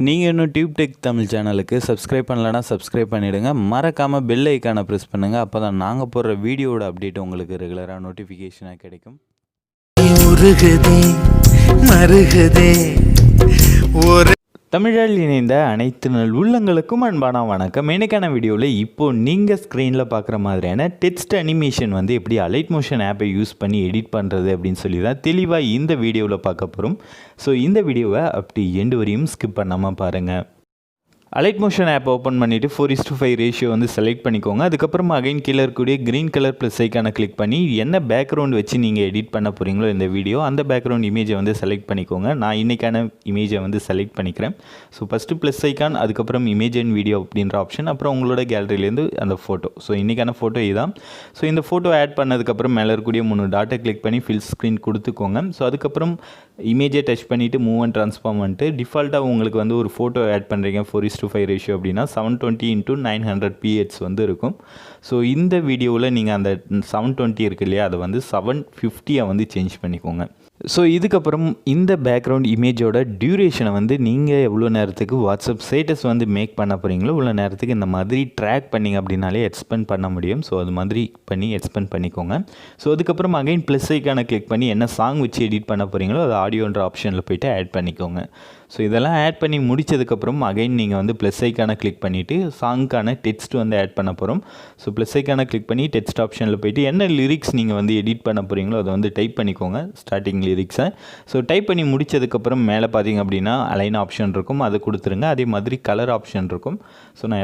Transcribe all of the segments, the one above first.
நீங்கள் இன்னும் tube tech Tamil சேனலுக்கு சப்ஸ்கிரைப் பண்ணலன்னா சப்ஸ்கிரைப் பண்ணிவிடுங்க. மறக்காமல் பெல் ஐக்கானை ப்ரெஸ் பண்ணுங்கள். அப்போ தான் நாங்கள் போடுற வீடியோட அப்டேட் உங்களுக்கு ரெகுலராக நோட்டிஃபிகேஷனாக கிடைக்கும். தமிழால் இணைந்த அனைத்து நல் உள்ளங்களுக்கும் அன்பான வணக்கம். எனக்கான வீடியோவில் இப்போது நீங்கள் ஸ்க்ரீனில் பார்க்குற மாதிரியான டெக்ஸ்ட் அனிமேஷன் எப்படி அலைட் மோஷன் ஆப்பை யூஸ் பண்ணி எடிட் பண்ணுறது அப்படின்னு சொல்லி தான் தெளிவாக இந்த வீடியோவில் பார்க்க போகிறோம். ஸோ இந்த வீடியோவை அப்படி எண்டு வரையும் ஸ்கிப் பண்ணாமல் பாருங்கள். அலைட் மோஷன் ஆப் ஓப்பன் பண்ணிவிட்டு 4:5 ரேஷியோ செலக்ட் பண்ணிக்கோங்க. அதுக்கப்புறம் அகைன் கீழே இருக்கக்கூடிய க்ரீன் கலர் ப்ளஸ் ஐக்கானை கிளிக் பண்ணி என்ன பேக்ரவுண்ட் வச்சு நீங்கள் எடிட் பண்ண போகிறீங்களோ இந்த வீடியோ அந்த பேக்ரவுண்ட் இமேஜை செலக்ட் பண்ணிக்கோங்க. நான் இன்றைக்கான இமேஜை செலக்ட் பண்ணிக்கிறேன். ஸோ ஃபஸ்ட்டு ப்ளஸ் ஐக்கான், அதுக்கப்புறம் இமேஜ் அண்ட் வீடியோ அப்படின்ற ஆப்ஷன், அப்புறம் உங்களோட கேலரியிலேருந்து அந்த ஃபோட்டோ. ஸோ இன்றைக்கான ஃபோட்டோ இதுதான். ஸோ இந்த ஃபோட்டோ ஆட் பண்ணதுக்கப்புறம் மேலே இருக்கக்கூடிய 3 டாட்டை கிளிக் பண்ணி ஃபில் ஸ்க்ரீன் கொடுத்துக்கோங்க. ஸோ அதுக்கப்புறம் இமேஜை டச் பண்ணிவிட்டு மூவ் அண்ட் ட்ரான்ஸ்ஃபார்ம் பண்ணிட்டு டிஃபால்ட்டாக உங்களுக்கு ஒரு ஃபோட்டோ ஆட் பண்ணுறீங்க 4:5 ரேஷியோ அப்படின்னா 720x900 px இருக்கும். ஸோ இந்த வீடியோவில் நீங்கள் அந்த 720 இருக்கு இல்லையா, அதை 750 சேஞ்ச் பண்ணிக்கோங்க. ஸோ இதுக்கப்புறம் இந்த பேக்ரவுண்ட் இமேஜோட டியூரேஷனை நீங்கள் எவ்வளோ நேரத்துக்கு வாட்ஸ்அப் ஸ்டேட்டஸ் மேக் பண்ண போகிறீங்களோ இவ்வளோ நேரத்துக்கு இந்த மாதிரி ட்ராக் பண்ணிங்க அப்படின்னாலே எக்ஸ்பெண்ட் பண்ண முடியும். ஸோ அது மாதிரி பண்ணி எக்ஸ்பெண்ட் பண்ணிக்கோங்க. ஸோ அதுக்கப்புறம் அகைன் ப்ளஸ் ஐக்கானை கிளிக் பண்ணி என்ன சாங் வச்சு எடிட் பண்ண போகிறீங்களோ அது ஆடியோன்ற ஆப்ஷனில் போய்ட்டு ஆட் பண்ணிக்கோங்க. ஸோ இதெல்லாம் ஆட் பண்ணி முடித்ததுக்கப்புறம் அகைன் நீங்கள் ப்ளஸ் ஐக்கானை கிளிக் பண்ணிவிட்டு சாங்க்கான டெக்ஸ்ட் ஆட் பண்ண போகிறோம். ஸோ ப்ளஸ் ஐக்கானை கிளிக் பண்ணி டெக்ஸ்ட் ஆப்ஷனில் போய்ட்டு என்ன லிரிக்ஸ் நீங்கள் எடிட் பண்ண போகிறீங்களோ அதை டைப் பண்ணிக்கோங்க, ஸ்டார்டிங் லிரிக்ஸை. ஸோ டைப் பண்ணி முடித்ததுக்கப்புறம் மேலே பார்த்தீங்க அப்படின்னா அலைன் ஆப்ஷன் இருக்கும், அதை கொடுத்துருங்க. அதே மாதிரி கலர் ஆப்ஷன் இருக்கும். ஸோ நான்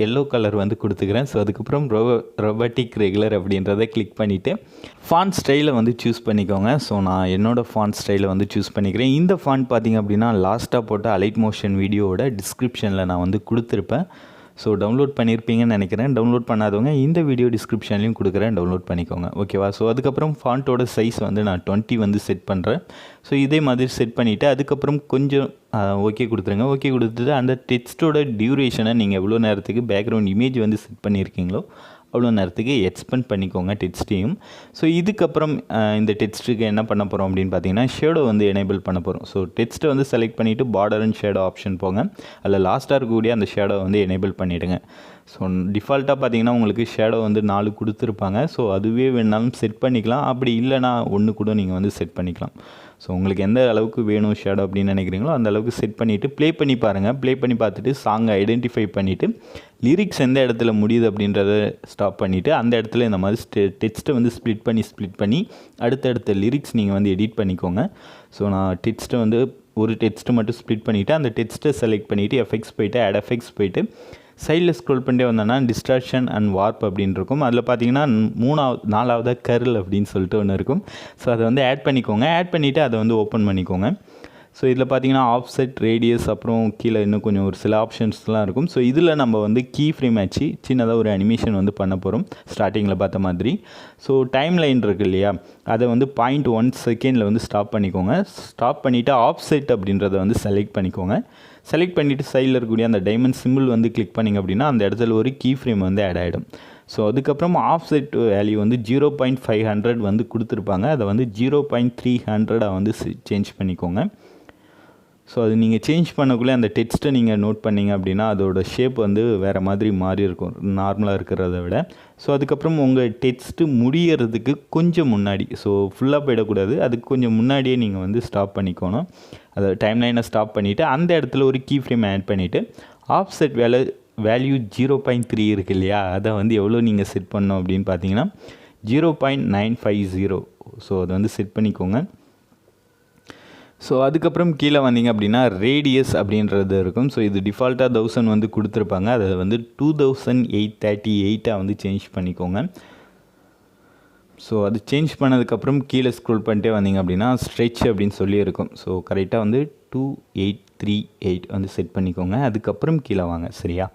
எல்லோ கலர் கொடுத்துக்கிறேன். ஸோ அதுக்கப்புறம் ரொபோட்டிக் ரெகுலர் அப்படின்றத கிளிக் பண்ணிவிட்டு ஃபாண்ட் ஸ்டைலை சூஸ் பண்ணிக்கோங்க. ஸோ நான் என்னோடய ஃபாண்ட் ஸ்டைலை சூஸ் பண்ணிக்கிறேன். இந்த ஃபாண்ட் பார்த்தீங்க அப்படின்னா லாஸ்ட்டாக போட்ட அலைட் மோஷன் வீடியோவோட டிஸ்கிரிப்ஷனில் நான் கொடுத்துருப்பேன். ஸோ டவுன்லோட் பண்ணியிருப்பீங்கன்னு நினைக்கிறேன். டவுன்லோட் பண்ணாதவங்க இந்த வீடியோ டிஸ்கிரிப்ஷன்லையும் கொடுக்குறேன், டவுன்லோட் பண்ணிக்கோங்க. ஓகேவா? ஸோ அதுக்கப்புறம் ஃபாண்ட்டோட சைஸ் நான் 20 செட் பண்ணுறேன். ஸோ இதே மாதிரி செட் பண்ணிவிட்டு அதுக்கப்புறம் கொஞ்சம் ஓகே கொடுத்துருங்க. ஓகே கொடுத்துட்டு அந்த டெக்ஸ்ட்டோட டியூரேஷனை நீங்கள் எவ்வளோ நேரத்துக்கு பேக்ரவுண்ட் இமேஜ் செட் பண்ணியிருக்கீங்களோ அவ்வளோ நேரத்துக்கு எக்ஸ்பெண்ட் பண்ணிக்கோங்க டெக்ஸ்ட்டையும். ஸோ இதுக்கப்புறம் இந்த டெக்ஸ்ட்டுக்கு என்ன பண்ண போகிறோம் அப்படின்னு பார்த்தீங்கன்னா ஷேடோ எனேபிள் பண்ண போகிறோம். ஸோ டெக்ஸ்ட்டை செலக்ட் பண்ணிவிட்டு பார்டர் அண்ட் ஷேடோ ஆப்ஷன் போங்க. அதில் லாஸ்ட்டாக இருக்கக்கூடிய அந்த ஷேடோ எனேபிள் பண்ணிவிடுங்க. ஸோ டிஃபால்ட்டாக பார்த்தீங்கன்னா உங்களுக்கு ஷேடோ 4 கொடுத்துருப்பாங்க. ஸோ அதுவே வேணாலும் செட் பண்ணிக்கலாம், அப்படி இல்லைனா 1 கூட நீங்கள் செட் பண்ணிக்கலாம். ஸோ உங்களுக்கு எந்த அளவுக்கு வேணும் ஷேடோ அப்படின்னு நினைக்கிறீங்களோ அந்த அளவுக்கு செட் பண்ணிவிட்டு ப்ளே பண்ணி பாருங்கள். ப்ளே பண்ணி பார்த்துட்டு சாங்கை ஐடென்டிஃபை பண்ணிவிட்டு லிரிக்ஸ் எந்த இடத்துல முடியுது அப்படின்றத ஸ்டாப் பண்ணிவிட்டு அந்த இடத்துல இந்த மாதிரி டெக்ஸ்ட்டை ஸ்ப்ளிட் பண்ணி அடுத்தடுத்த லிரிக்ஸ் நீங்கள் எடிட் பண்ணிக்கோங்க. ஸோ நான் டெக்ஸ்ட்டை ஒரு டெக்ஸ்ட்டை மட்டும் ஸ்ப்ளிட் பண்ணிவிட்டு அந்த டெக்ஸ்ட்டை செலக்ட் பண்ணிவிட்டு எஃபெக்ட்ஸ் போய்ட்டு ஆட் எஃபெக்ட்ஸ் போய்ட்டு சைடில் ஸ்க்ரோல் பண்ணிட்டே வந்தோன்னா டிஸ்ட்ராக்ஷன் அண்ட் வார்ப் அப்படின்னு இருக்கும். அதில் பார்த்தீங்கன்னா 4வது கர்ல் அப்படின்னு சொல்லிட்டு ஒன்று இருக்கும். ஸோ அதை ஆட் பண்ணிக்கோங்க. ஆட் பண்ணிவிட்டு அதை ஓப்பன் பண்ணிக்கோங்க. ஸோ இதில் பார்த்தீங்கன்னா ஆஃப்செட், ரேடியஸ், அப்புறம் கீழே இன்னும் கொஞ்சம் ஒரு சில ஆப்ஷன்ஸ்லாம் இருக்கும். ஸோ இதில் நம்ம கீ ஃப்ரேம் ஆச்சு சின்னதாக ஒரு அனிமேஷன் பண்ண போகிறோம் ஸ்டார்டிங்கில் பார்த்த மாதிரி. ஸோ டைம் லைன் இருக்குது இல்லையா, அதை 0.1 செகண்டில் ஸ்டாப் பண்ணிக்கோங்க. ஸ்டாப் பண்ணிவிட்டு ஆஃப்செட் அப்படின்றத செலக்ட் பண்ணிக்கோங்க. செலக்ட் பண்ணிவிட்டு சைடில் இருக்கக்கூடிய அந்த டைமண்ட் சிம்பிள் கிளிக் பண்ணிங்க அப்படின்னா அந்த இடத்துல ஒரு கீ ஃப்ரேம் ஆட் ஆகிடும். ஸோ அதுக்கப்புறம் ஆஃப்செட் வேல்யூ 0.500 கொடுத்துருப்பாங்க. அதை 0.300 சேஞ்ச் பண்ணிக்கோங்க. ஸோ அது நீங்கள் சேஞ்ச் பண்ணக்குள்ளே அந்த டெக்ஸ்ட்டை நீங்கள் நோட் பண்ணிங்க அப்படின்னா அதோட ஷேப் வேறு மாதிரி மாறி இருக்கும் நார்மலாக இருக்கிறத விட. ஸோ அதுக்கப்புறம் உங்கள் டெக்ஸ்ட்டு முடியறதுக்கு கொஞ்சம் முன்னாடி, ஸோ ஃபுல்லாக போயிடக்கூடாது, அதுக்கு கொஞ்சம் முன்னாடியே நீங்கள் ஸ்டாப் பண்ணிக்கணும். அதை டைம்லைனை ஸ்டாப் பண்ணிவிட்டு அந்த இடத்துல ஒரு கீ ஃப்ரேம் ஆட் பண்ணிவிட்டு ஆஃப்செட் வேல்யூ 0.3 இருக்குது இல்லையா, அதை எவ்வளோ நீங்கள் செட் பண்ணோம் அப்படின்னு பார்த்தீங்கன்னா 0.950. ஸோ அதை செட் பண்ணிக்கோங்க. ஸோ அதுக்கப்புறம் கீழே வந்தீங்க அப்படின்னா ரேடியஸ் அப்படின்றது இருக்கும். ஸோ இது டிஃபால்ட்டாக 1000 கொடுத்துருப்பாங்க. அதை 2838 சேஞ்ச் பண்ணிக்கோங்க. ஸோ அது சேஞ்ச் பண்ணதுக்கப்புறம் கீழே ஸ்க்ரோல் பண்ணிட்டே வந்தீங்க அப்படின்னா ஸ்ட்ரெச் அப்படின்னு சொல்லி இருக்கும். ஸோ கரெக்டாக 2838 செட் பண்ணிக்கோங்க. அதுக்கப்புறம் கீழே வாங்க, சரியா?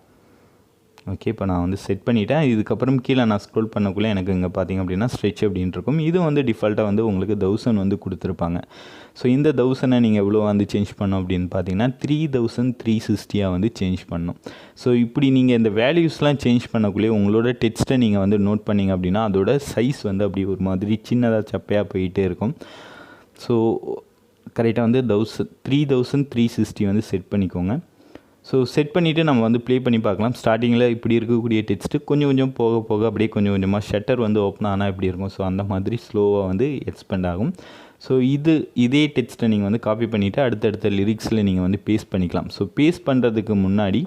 ஓகே, இப்போ நான் செட் பண்ணிவிட்டேன். இதுக்கப்புறம் கீழே நான் ஸ்க்ரோல் பண்ணக்குள்ளே எனக்கு இங்கே பார்த்தீங்க அப்படின்னா ஸ்ட்ரெச் அப்படின்னு இருக்கும். இது டிஃபால்ட்டாக உங்களுக்கு 1000 கொடுத்துருப்பாங்க. ஸோ இந்த 1000 நீங்கள் எவ்வளோ சேஞ்ச் பண்ணோம் அப்படின்னு பார்த்தீங்கன்னா 3360 சேஞ்ச் பண்ணணும். ஸோ இப்படி நீங்கள் இந்த வேல்யூஸ்லாம் சேஞ்ச் பண்ணக்குள்ளே உங்களோட டெக்ஸ்ட்டை நீங்கள் நோட் பண்ணிங்க அப்படின்னா அதோட சைஸ் அப்படி ஒரு மாதிரி சின்னதாக சப்பையாக போயிட்டே இருக்கும். ஸோ கரெக்டாக 3360 செட் பண்ணிக்கோங்க. ஸோ செட் பண்ணிவிட்டு நம்ம வந்து ப்ளே பண்ணி பார்க்கலாம். ஸ்டார்டிங்கில் இப்படி இருக்கக்கூடிய டெக்ஸ்ட்டு கொஞ்சம் கொஞ்சம் போக போக அப்படியே கொஞ்சம் கொஞ்சமாக ஷட்டர் வந்து ஓப்பன் ஆனால் எப்படி இருக்கும், ஸோ அந்த மாதிரி ஸ்லோவாக வந்து எக்ஸ்பெண்ட் ஆகும். ஸோ இதே டெக்ஸ்ட்டை நீங்கள் வந்து காப்பி பண்ணிவிட்டு அடுத்தடுத்த லிரிக்ஸில் நீங்கள் வந்து பேஸ்ட் பண்ணிக்கலாம். ஸோ பேஸ்ட் பண்ணுறதுக்கு முன்னாடி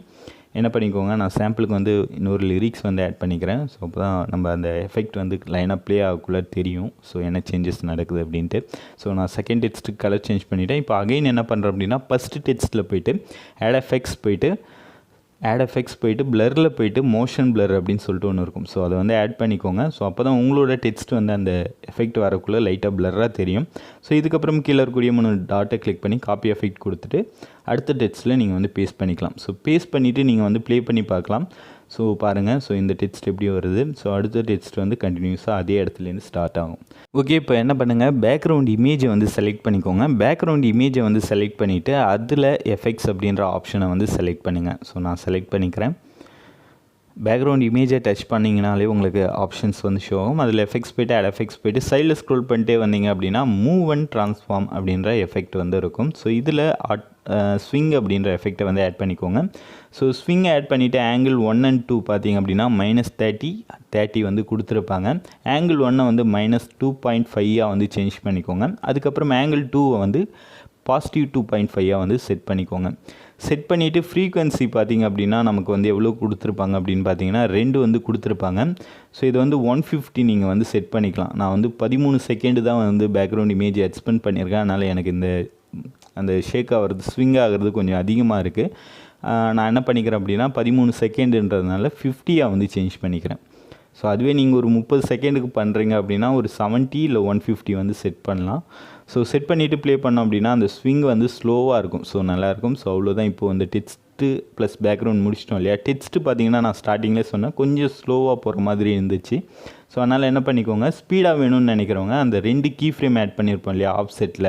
என்ன பண்ணிக்கோங்க, நான் சாம்பிளுக்கு வந்து இன்னொரு லிரிக்ஸ் வந்து ஆட் பண்ணிக்கிறேன். ஸோ அப்போ தான் நம்ம அந்த எஃபெக்ட் வந்து லைனாக ப்ளே ஆகக்குள்ளே தெரியும் ஸோ என்ன சேஞ்சஸ் நடக்குது அப்படின்ட்டு. ஸோ நான் செகண்ட் டெக்ஸ்ட்டுக்கு கலர் சேஞ்ச் பண்ணிவிட்டேன். இப்போ அகைன் என்ன பண்ணுறேன் அப்படின்னா ஃபஸ்ட்டு டெக்ஸ்ட்டில் போய்ட்டு ஆட் எஃபெக்ட்ஸ் போய்ட்டு பிளரில் போய்ட்டு மோஷன் பிளர் அப்படின்னு சொல்லிட்டு ஒன்று இருக்கும். ஸோ அதை வந்து ஆட் பண்ணிக்கோங்க. ஸோ அப்போ தான் உங்களோட டெக்ஸ்ட் வந்து அந்த எஃபெக்ட் வரக்குள்ளே லைட்டாக பிளராக தெரியும். ஸோ இதுக்கப்புறம் கீழே இருக்கக்கூடிய 3 டாட்டை கிளிக் பண்ணி காப்பி எஃபெக்ட் கொடுத்துட்டு அடுத்த டெக்ஸ்ட்டில் நீங்கள் வந்து பேஸ்ட் பண்ணிக்கலாம். ஸோ பேஸ்ட் பண்ணிவிட்டு நீங்கள் வந்து ப்ளே பண்ணி பார்க்கலாம். ஸோ பாருங்கள், ஸோ இந்த டெக்ஸ்ட் எப்படி வருது. ஸோ அடுத்த டெக்ஸ்ட் வந்து கண்டினியூஸாக அதே இடத்துலேருந்து ஸ்டார்ட் ஆகும். ஓகே, இப்போ என்ன பண்ணுங்கள், பேக்ரவுண்ட் இமேஜை வந்து செலக்ட் பண்ணிக்கோங்க. பேக்ரவுண்ட் இமேஜை வந்து செலக்ட் பண்ணிவிட்டு அதில் எஃபெக்ட்ஸ் அப்படின்ற ஆப்ஷனை வந்து செலக்ட் பண்ணுங்கள். ஸோ நான் செலக்ட் பண்ணிக்கிறேன். பேக்ரவுண்ட் இமேஜை டச் பண்ணிங்கனாலே உங்களுக்கு ஆப்ஷன்ஸ் வந்து ஷோ ஆகும். அதில் எஃபெக்ட்ஸ் போய்ட்டு ஆட் எஃபெக்ட்ஸ் போய்ட்டு சைடில் ஸ்க்ரோல் பண்ணிட்டே வந்தீங்க அப்படின்னா மூவ் அண்ட் ட்ரான்ஸ்ஃபார்ம் அப்படின்ற எஃபெக்ட் வந்து இருக்கும். ஸோ இதில் ஸ்விங் அப்படின்ற எஃபெக்டை வந்து ஆட் பண்ணிக்கோங்க. ஸோ ஸ்விங் ஆட் பண்ணிவிட்டு ஆங்கிள் 1 and 2 பார்த்தீங்க அப்படின்னா -30 வந்து கொடுத்துருப்பாங்க. ஆங்கிள் 1 வந்து -2.5 வந்து சேஞ்ச் பண்ணிக்கோங்க. அதுக்கப்புறம் ஆங்கிள் 2 வந்து +2.5 வந்து செட் பண்ணிக்கோங்க. செட் பண்ணிவிட்டு ஃப்ரீக்வன்சி பார்த்திங்க அப்படின்னா நமக்கு வந்து எவ்வளோ கொடுத்துருப்பாங்க அப்படின்னு பார்த்தீங்கன்னா 2 வந்து கொடுத்துருப்பாங்க. ஸோ இது வந்து 150 நீங்கள் வந்து செட் பண்ணிக்கலாம். நான் வந்து 13 செகண்டு தான் வந்து பேக்ரவுண்ட் இமேஜ் எக்ஸ்பெண்ட் பண்ணியிருக்கேன். அதனால் எனக்கு அந்த ஷேக் ஆகிறது ஸ்விங் ஆகிறது கொஞ்சம் அதிகமாக இருக்குது. நான் என்ன பண்ணிக்கிறேன் அப்படின்னா 13 செகண்டுன்றதுனால 50 வந்து சேஞ்ச் பண்ணிக்கிறேன். ஸோ அதுவே நீங்கள் ஒரு 30 செகண்டுக்கு பண்ணுறீங்க அப்படின்னா ஒரு 70 இல்லை 150 வந்து செட் பண்ணலாம். ஸோ செட் பண்ணிவிட்டு ப்ளே பண்ணோம் அப்படின்னா அந்த ஸ்விங் வந்து ஸ்லோவாக இருக்கும். ஸோ நல்லாயிருக்கும். ஸோ அவ்வளோதான். இப்போது அந்த டெக்ஸ்ட்டு ப்ளஸ் பேக்ரவுண்ட் முடிச்சிட்டோம் இல்லையா. டெக்ஸ்ட்டு பார்த்தீங்கன்னா நான் ஸ்டார்டிங்லேயே சொன்னேன் கொஞ்சம் ஸ்லோவாக போகிற மாதிரி இருந்துச்சு. ஸோ அதனால் என்ன பண்ணிக்கோங்க, ஸ்பீடாக வேணும்னு நினைக்கிறவங்க அந்த 2 கீ ஃப்ரேம் ஆட் பண்ணியிருப்போம் இல்லையா ஆஃப்செட்டில்,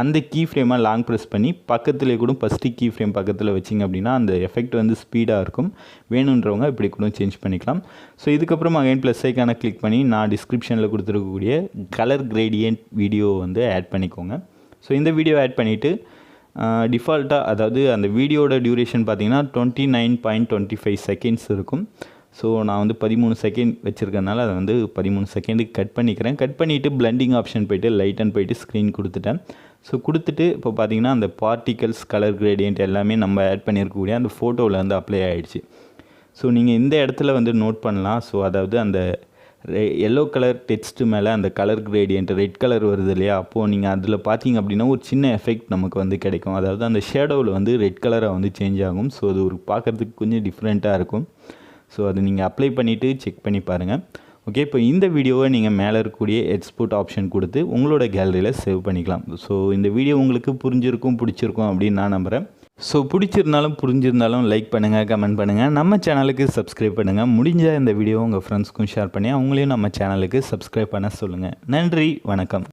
அந்த கீ ஃப்ரேமை லாங் ப்ரெஸ் பண்ணி பக்கத்துலேயே கூட ஃபஸ்ட்டு கீ ஃப்ரேம் பக்கத்தில் வச்சிங்க அப்படின்னா அந்த எஃபெக்ட் வந்து ஸ்பீடாக இருக்கும். வேணுன்றவங்க இப்படி கூட சேஞ்ச் பண்ணிக்கலாம். ஸோ இதுக்கப்புறம் அகைன் ப்ளஸ் ஐக்கானை கிளிக் பண்ணி நான் டிஸ்கிரிப்ஷனில் கொடுத்துருக்கக்கூடிய கலர் கிரேடியன்ட் வீடியோ வந்து ஆட் பண்ணிக்கோங்க. ஸோ இந்த வீடியோ ஆட் பண்ணிவிட்டு டிஃபால்ட்டாக அதாவது அந்த வீடியோட டியூரேஷன் பார்த்தீங்கன்னா 29.25 செகண்ட்ஸ் இருக்கும். ஸோ நான் வந்து 13 செகண்ட் வச்சுருக்கனால அதை வந்து 13 செகண்டுக்கு கட் பண்ணிக்கிறேன். கட் பண்ணிவிட்டு பிளண்டிங் ஆப்ஷன் போய்ட்டு லைட்டன் போய்ட்டு ஸ்க்ரீன் கொடுத்துட்டேன். ஸோ கொடுத்துட்டு இப்போ பார்த்தீங்கன்னா அந்த பார்ட்டிகல்ஸ் கலர் கிரேடியன்ட் எல்லாமே நம்ம ஆட் பண்ணியிருக்கக்கூடிய அந்த ஃபோட்டோவில் வந்து அப்ளை ஆகிடுச்சு. ஸோ நீங்கள் இந்த இடத்துல வந்து நோட் பண்ணலாம். ஸோ அதாவது அந்த எல்லோ கலர் டெக்ஸ்ட்டு மேலே அந்த கலர் கிரேடியன்ட் ரெட் கலர் வருது இல்லையா, அப்போது நீங்கள் அதில் பார்த்தீங்க அப்படின்னா ஒரு சின்ன எஃபெக்ட் நமக்கு வந்து கிடைக்கும். அதாவது அந்த ஷேடோவில் வந்து ரெட் கலராக வந்து சேஞ்ச் ஆகும். ஸோ அது ஒரு பார்க்குறதுக்கு கொஞ்சம் டிஃப்ரெண்ட்டாக இருக்கும். ஸோ அது நீங்கள் அப்ளை பண்ணிவிட்டு செக் பண்ணி பாருங்கள். ஓகே, இப்போ இந்த வீடியோவை நீங்கள் மேலே இருக்கக்கூடிய எக்ஸ்போர்ட் ஆப்ஷன் கொடுத்து உங்களோட கேலரியில் சேவ் பண்ணிக்கலாம். ஸோ இந்த வீடியோ உங்களுக்கு பிடிச்சிருக்கும் அப்படின்னு நான் நம்புகிறேன். ஸோ புரிஞ்சிருந்தாலும் லைக் பண்ணுங்கள், கமெண்ட் பண்ணுங்கள், நம்ம சேனலுக்கு சப்ஸ்கிரைப் பண்ணுங்கள். முடிஞ்ச இந்த வீடியோ உங்கள் ஃப்ரெண்ட்ஸ்க்கும் ஷேர் பண்ணி அவங்களையும் நம்ம சேனலுக்கு சப்ஸ்கிரைப் பண்ண சொல்லுங்கள். நன்றி, வணக்கம்.